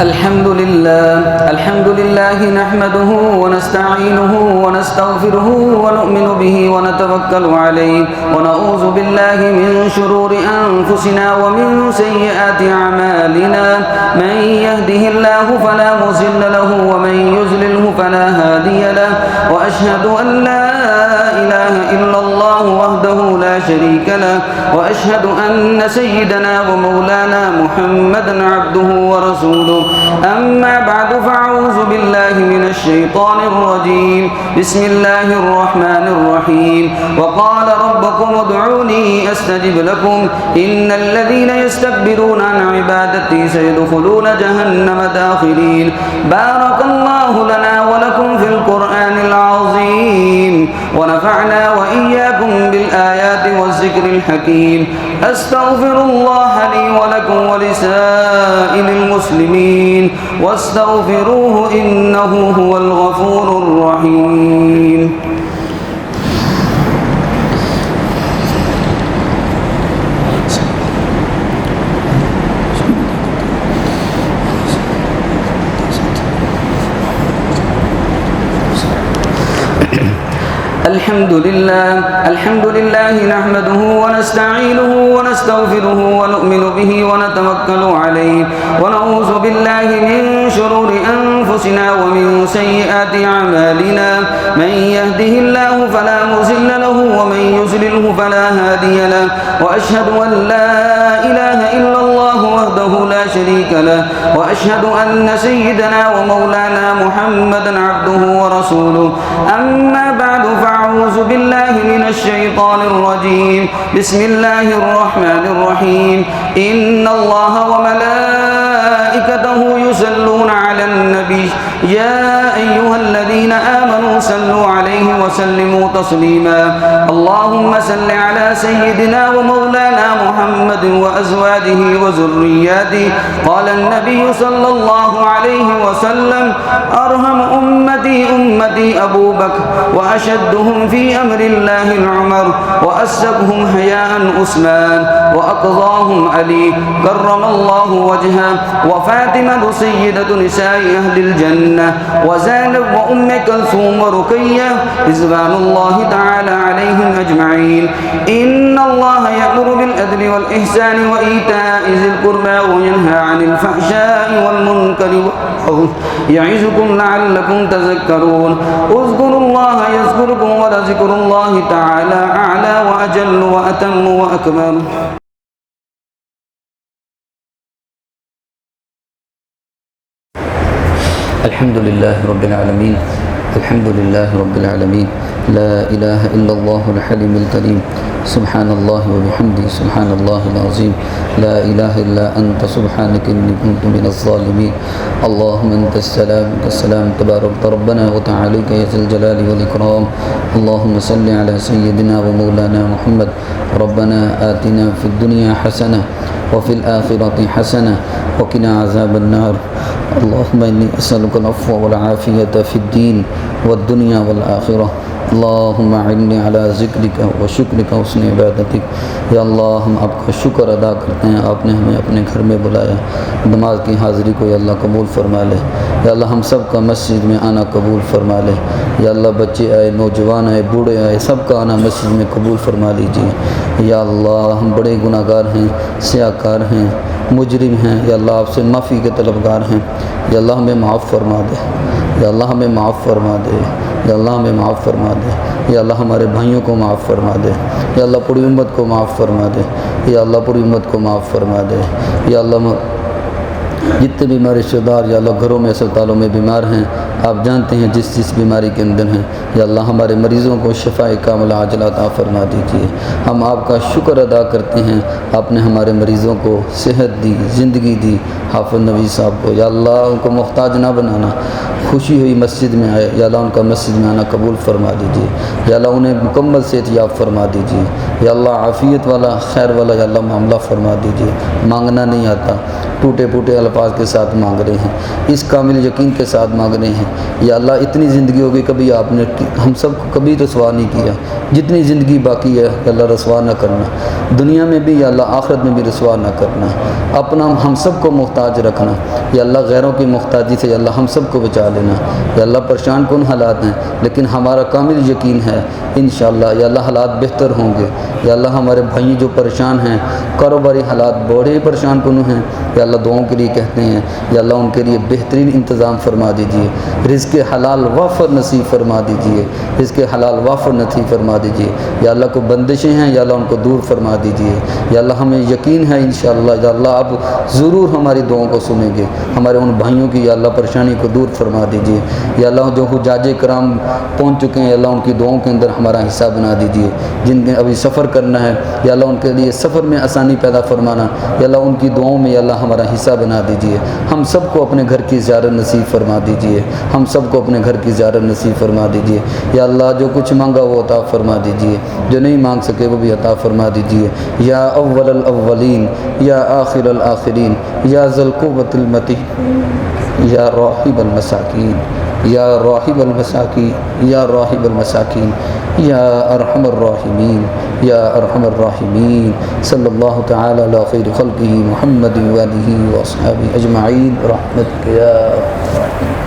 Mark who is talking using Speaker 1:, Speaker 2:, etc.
Speaker 1: الحمد لله نحمده ونستعينه ونستغفره ونؤمن به ونتوكل عليه ونعوذ بالله من شرور أنفسنا ومن سيئات أعمالنا من يهده الله فلا مضل له ومن يضلله فلا هادي له وأشهد أن لا إله إلا الله وحده لا شريك له وأشهد أن سيدنا ومولانا محمدا عبده ورسوله أما بعد فأعوذ بالله من الشيطان الرجيم بسم الله الرحمن الرحيم وقال ربكم ادعوني أستجب لكم إن الذين يستكبرون عن عبادتي سيدخلون جهنم داخلين بارك الله لنا ولكم في القرآن العظيم ونفعنا وإياكم بالآيات والذكر الحكيم أستغفر الله لي ولكم ولسائر المسلمين واستغفروه إنه هو الغفور الرحيم الحمد لله نحمده ونستعينه ونستغفره ونؤمن به ونتوكل عليه ونعوذ بالله من شرور أنفسنا ومن سيئات أعمالنا من يهده الله فلا مضل له ومن يضلله فلا هادي له وأشهد أن لا إله إلا الله وحده لا شريك له وأشهد أن سيدنا ومولانا محمدا عبده ورسوله أما بعد فأعوذ بالله من الشيطان الرجيم بسم الله الرحمن الرحيم إن الله وملائكته يصلون على النبي يا أيها الذين آمنوا صلوا عليه وسلموا تسليما اللهم صل على سيدنا ومولانا محمد وأزواجه وذرياته قال النبي صلى الله عليه وسلم أرحم أمتي أبو بكر وأشدهم في أمر الله عمر وأسبهم حياء عثمان وأقضاهم علي كرم الله وجهه وفاطمة سيدة نساء أهل الجنة وزينب وأم كلثوم ورقية رضوان الله تعالى عليهم أجمعين إن الله يأمر بالعدل والإحسان وإيتاء ذي القربى وينهى عن الفحشاء والمنكر يعظكم لعلكم تذكرون اذكروا الله يذكركم ولذكر الله تعالى أعلى وأجل وأتم وأكمل
Speaker 2: الحمد لله رب العالمين الحمد لله رب العالمين لا إله إلا الله الحليم الكريم سبحان الله وبحمده سبحان الله العظيم لا إله إلا أنت سبحانك إني كنت من الظالمين اللهم أنت السلام تبارك ربنا وتعاليك يا ذا الجلال والإكرام اللهم صل على سيدنا ومولانا محمد ربنا آتنا في الدنيا حسنة وفي الآخرة حسنة وقنا عذاب النار اللهم إني أسألك العفو والعافية في الدين والدنيا والآخرة اللهم अعني على ذكرك وشكرك وحسن عبادتك या अल्लाह हम आपका शुक्र अदा करते हैं आपने हमें अपने घर में बुलाया नमाज की हाज़िरी को या अल्लाह कबूल फरमा ले या अल्लाह हम सब का मस्जिद में आना कबूल फरमा ले या अल्लाह बच्चे आए नौजवान आए बूढ़े आए सब का आना मस्जिद में कबूल फरमा लीजिए या अल्लाह हम बड़े गुनाहगार हैं सियाकार हैं मुजरिम हैं या अल्लाह आपसे माफ़ी के तलबगार हैं या अल्लाह हमें माफ़ फरमा दे या अल्लाह हमें माफ़ फरमा दे या अल्लाह हमें माफ़ फरमा दे या अल्लाह हमारे भाइयों को माफ़ फरमा दे या अल्लाह पूरी उम्मत को माफ़ फरमा दे या अल्लाह पूरी उम्मत को माफ़ फरमा दे या अल्लाह जितने भी हमारे रिश्तेदार या अल्लाह घरों में अस्पतालों में बीमार हैं आप जानते हैं जिस जिस बीमारी के अंदर हैं या अल्लाह हमारे मरीज़ों को शिफ़ाए कामिला आजिला अता फरमा दीजिए हम आपका शुक्र अदा करते हैं आपने हमारे मरीज़ों को सेहत दी ज़िंदगी दी हाफ़िज़ नबी साहब को या अल्लाह उनको मोहताज ना बनाना खुशी हुई मस्जिद में आए या अल्लाह उनका मस्जिद में आना कबूल फरमा दीजिए या अल्लाह उन्हें मुकम्मल सेहतयाब फरमा दीजिए या अल्लाह आफ़ियत वाला खैर वाला या अल्लाह मामला फरमा दीजिए मांगना नहीं आता टूटे फूटे الفاظ کے ساتھ مانگ رہے ہیں، اس کامل یقین کے ساتھ مانگ رہے ہیں۔ یا اللہ اتنی زندگی ہوگی کبھی آپ نے ہم سب کو کبھی رسوا نہیں کیا، جتنی زندگی باقی ہے یا اللہ رسوا نہ کرنا، دنیا میں بھی یا اللہ آخرت میں بھی رسوا نہ کرنا، اپنا ہم سب کو محتاج رکھنا، یا اللہ غیروں کی محتاجی سے یا اللہ ہم سب کو بچا لینا۔ یا اللہ پریشان کن حالات ہیں لیکن ہمارا کامل یقین ہے انشاءاللہ یا اللہ حالات بہتر ہوں گے۔ یا اللہ ہمارے بھائی جو پریشان ہیں، کاروباری حالات بڑے پریشان کن ہیں، یا اللہ دعاؤں کے لیے کہتے ہیں، یا اللہ ان کے لیے بہترین انتظام فرما دیجیے، رزق حلال وافر نصیب فرما دیجیے، رزق حلال وافر نصیب فرما دیجیے۔ یا اللہ کو بندشیں ہیں یا اللہ ان کو دور فرما دیجیے۔ یا اللہ ہمیں یقین ہے انشاءاللہ یا اللہ آپ ضرور ہماری دعاؤں کو سنیں گے، ہمارے ان بھائیوں کی یا اللہ پریشانی کو دور فرما دیجیے۔ یا اللہ جو حجاج کرام پہنچ چکے ہیں یا اللہ ان کی دعاؤں کے اندر ہمارا حصہ بنا دیجیے، جن نے ابھی سفر کرنا ہے یا اللہ ان کے لیے سفر میں آسانی پیدا فرمانا، یا اللہ ان کی دعاؤں میں یا اللہ ہمارا حصہ بنا دیجیے۔ ہم سب کو اپنے گھر کی زیارت نصیب فرما دیجیے، ہم سب کو اپنے گھر کی زیارت نصیب فرما دیجیے۔ یا اللہ جو کچھ مانگا وہ عطا فرما دیجیے، جو نہیں مانگ سکے وہ بھی عطا فرما دیجیے۔ یا اول الاولین یا آخر الآخرین یا ذی القوۃ المتین یا راحب المساکین یا راحب المساکین یا راحب المساکین یا ارحم الراحمین یا ارحم الراحمین۔ صلی اللہ تعالی علی خیر خلقہ محمد وآلہ واصحابہ اجمعین برحمتک یا ارحم الراحمین۔